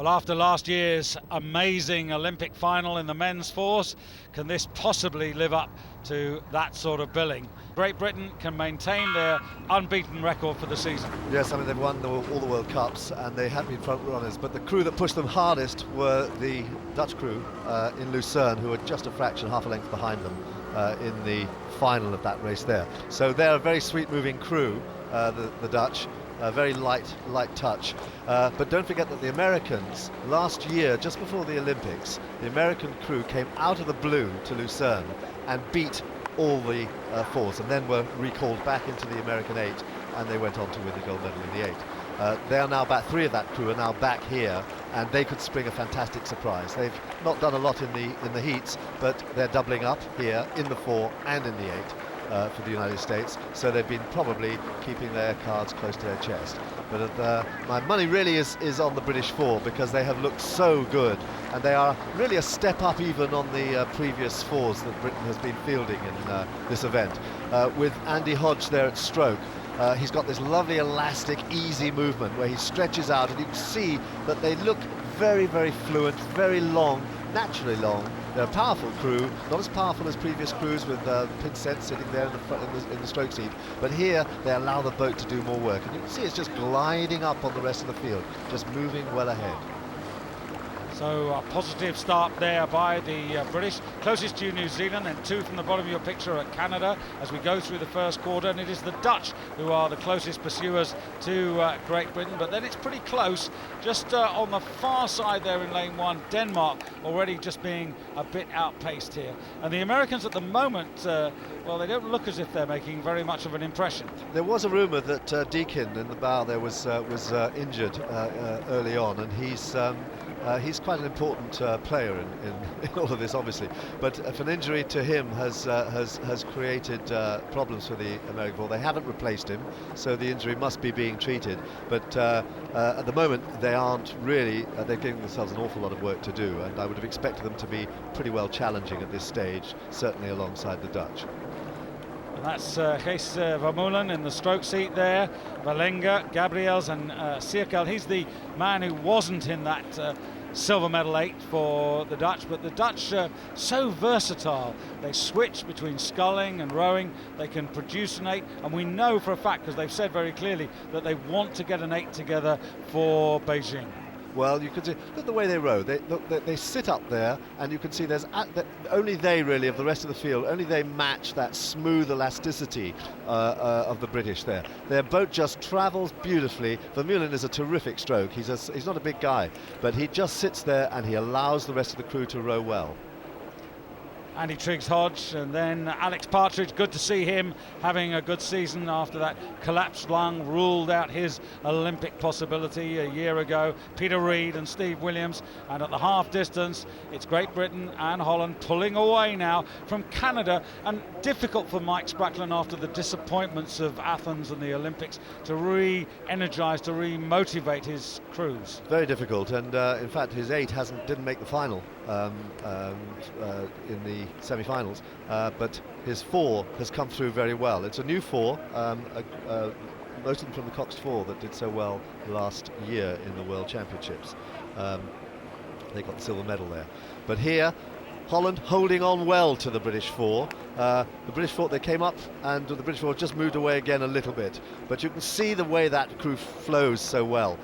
Well, after last year's amazing Olympic final in the men's fours, can this possibly live up to that sort of billing? Great Britain can maintain their unbeaten record for the season. Yes, I mean, they've won all the World Cups and they have been front runners, but the crew that pushed them hardest were the Dutch crew in Lucerne, who were just a fraction, half a length behind them in the final of that race there. So they're a very sweet-moving crew, the Dutch. Very light touch. But don't forget that the Americans, last year, just before the Olympics, the American crew came out of the blue to Lucerne and beat all the fours, and then were recalled back into the American 8, and they went on to win the gold medal in the 8. They are now back, 3 of that crew are now back here, and they could spring a fantastic surprise. They've not done a lot in the heats, but they're doubling up here in the 4 and in the 8. For the United States, so they've been probably keeping their cards close to their chest. But my money really is on the British 4, because they have looked so good, and they are really a step up even on the previous 4s that Britain has been fielding in this event. With Andy Hodge there at stroke, he's got this lovely elastic, easy movement where he stretches out, and you can see that they look very, very fluent, very long, naturally long. They're a powerful crew, not as powerful as previous crews with Pinsent sitting there in the front in the stroke seat, but here they allow the boat to do more work, and you can see it's just gliding up on the rest of the field, just moving well ahead. So a positive start there by the British. Closest to New Zealand, and 2 from the bottom of your picture at Canada as we go through the first quarter, and it is the Dutch who are the closest pursuers to Great Britain, but then it's pretty close. Just on the far side there in lane 1, Denmark already just being a bit outpaced here. And the Americans at the moment, well, they don't look as if they're making very much of an impression. There was a rumour that Deakin in the bow there was injured early on, and he's quite an important player in all of this, obviously. But if an injury to him has created problems for the American 4, they haven't replaced him, so the injury must be being treated. But at the moment, they aren't really. They're giving themselves an awful lot of work to do, and I would have expected them to be pretty well challenging at this stage, certainly alongside the Dutch. And that's Kees Vermeulen in the stroke seat there, Valenga, Gabriels and Sierkel. He's the man who wasn't in that silver medal 8 for the Dutch, but the Dutch so versatile. They switch between sculling and rowing. They can produce an 8, and we know for a fact, because they've said very clearly, that they want to get an 8 together for Beijing. Well, you can see, look at the way they row. They sit up there, and you can see there's only they really, of the rest of the field, only they match that smooth elasticity of the British there. Their boat just travels beautifully. Vermeulen is a terrific stroke. He's not a big guy, but he just sits there and he allows the rest of the crew to row well. Andy Triggs-Hodge, and then Alex Partridge. Good to see him having a good season after that collapsed lung ruled out his Olympic possibility a year ago. Peter Reid and Steve Williams, and at the half distance it's Great Britain and Holland pulling away now from Canada, and difficult for Mike Spracklin after the disappointments of Athens and the Olympics to re-energise, to re-motivate his crews. Very difficult, and in fact his 8 didn't make the final in the semi-finals, but his 4 has come through very well. It's a new 4, most of them from the Cox 4 that did so well last year in the World Championships. They got the silver medal there. But here, Holland holding on well to the British 4. The British 4, they came up, and the British 4 just moved away again a little bit. But you can see the way that crew flows so well.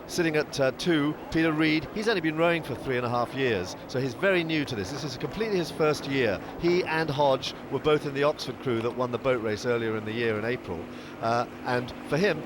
Sitting at 2, Peter Reid, he's only been rowing for 3.5 years, so he's very new to this. This is completely his first year. He and Hodge were both in the Oxford crew that won the boat race earlier in the year in April. And for him,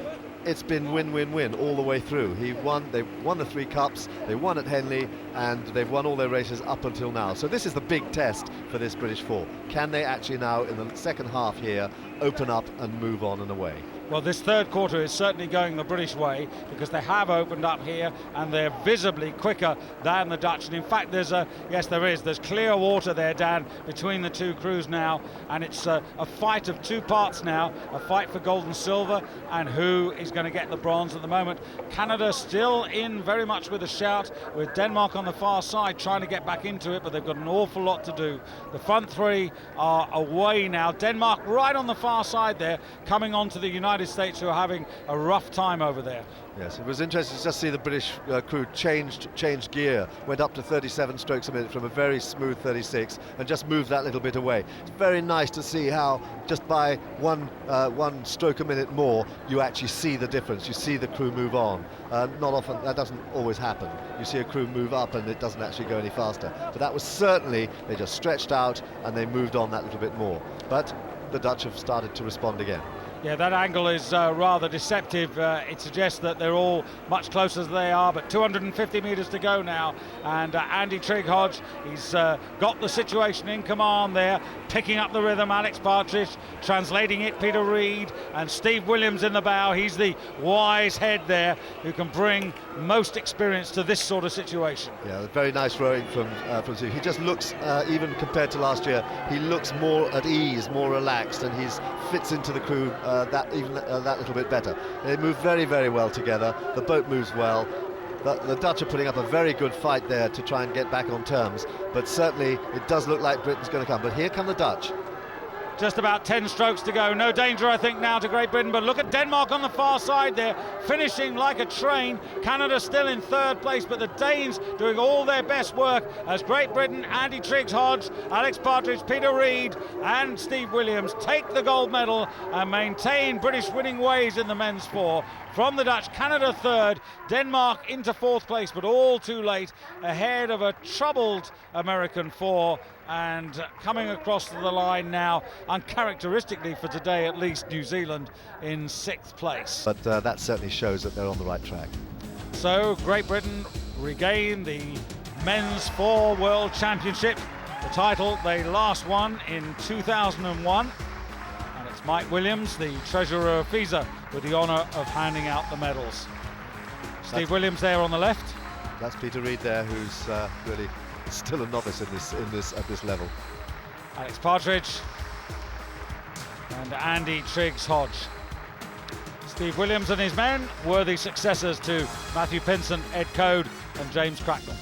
it's been win-win-win all the way through. They won the 3 cups, they won at Henley, and they've won all their races up until now. So this is the big test for this British 4. Can they actually now, in the second half here, open up and move on and away? Well, this third quarter is certainly going the British way, because they have opened up here and they're visibly quicker than the Dutch. And in fact, there's clear water there, Dan, between the 2 crews now, and it's a fight of 2 parts now, a fight for gold and silver, and who is going to get the bronze at the moment. Canada still in very much with a shout, with Denmark on the far side trying to get back into it, but they've got an awful lot to do. The front 3 are away now. Denmark right on the far side there, coming on to the United United States, who are having a rough time over there. Yes, it was interesting to just see the British crew changed gear, went up to 37 strokes a minute from a very smooth 36, and just moved that little bit away. It's very nice to see how just by one stroke a minute more, you actually see the difference. You see the crew move on. Not often, that doesn't always happen. You see a crew move up and it doesn't actually go any faster. But that was certainly, they just stretched out and they moved on that little bit more. But the Dutch have started to respond again. Yeah, that angle is rather deceptive. It suggests that they're all much closer than they are, but 250 metres to go now. And Andy Triggs-Hodge, he's got the situation in command there, picking up the rhythm. Alex Partridge translating it, Peter Reid, and Steve Williams in the bow. He's the wise head there who can bring most experience to this sort of situation. Yeah, very nice rowing from Steve. He just looks, even compared to last year, he looks more at ease, more relaxed, and he fits into the crew that little bit better. They move very, very well together. The boat moves well. The Dutch are putting up a very good fight there to try and get back on terms, but certainly it does look like Britain's going to come. But here come the Dutch. Just about 10 strokes to go. No danger, I think, now to Great Britain, but look at Denmark on the far side there, finishing like a train. Canada still in third place, but the Danes doing all their best work as Great Britain, Andy Triggs-Hodge, Alex Partridge, Peter Reid and Steve Williams take the gold medal and maintain British winning ways in the men's four. From the Dutch, Canada third, Denmark into fourth place, but all too late, ahead of a troubled American four. And coming across the line now, uncharacteristically for today at least, New Zealand in sixth place. But that certainly shows that they're on the right track. So Great Britain regain the Men's Four World Championship, the title they last won in 2001. And it's Mike Williams, the treasurer of FISA, with the honour of handing out the medals. Steve Williams there on the left. That's Peter Reid there, who's really still a novice at this level. Alex Partridge and Andy Triggs-Hodge. Steve Williams and his men, worthy successors to Matthew Pinson, Ed Code and James Cracknell.